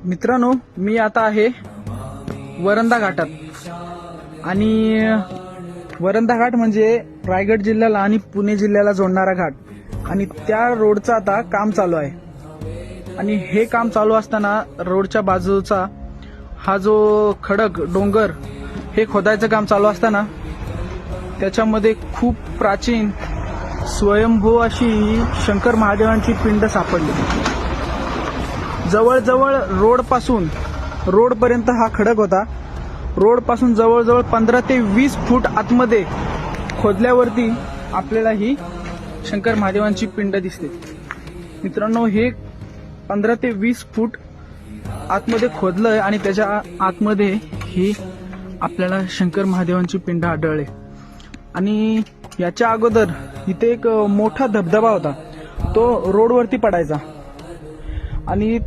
मित्रांनो, मी आता आहे वरंधा घाटात आणि वरंधा घाट म्हणजे रायगड जिल्ह्याला आणि पुणे जिल्ह्याला जोडणारा घाट आणि त्या रोडचं आता काम चालू आहे। आणि हे काम चालू असताना रोडच्या बाजूचा हा जो खडक डोंगर हे खोदायचं काम चालू असताना त्याच्यामध्ये खूप प्राचीन स्वयंभू अशी शंकर महादेवांची पिंड सापडली। जवळजवळ रोडपर्यंत हा खडक होता। रोडपासून जवळजवळ 15 ते 20 फूट आतमध्ये खोदल्यावरती आपल्याला ही शंकर महादेवांची पिंड दिसते। मित्रांनो, हे 15 ते 20 फूट आतमध्ये खोदलंय आणि त्याच्या आतमध्ये ही आपल्याला शंकर महादेवांची पिंड आढळले। आणि याच्या अगोदर इथे एक मोठा धबधबा होता, तो रोडवरती पडायचा आणि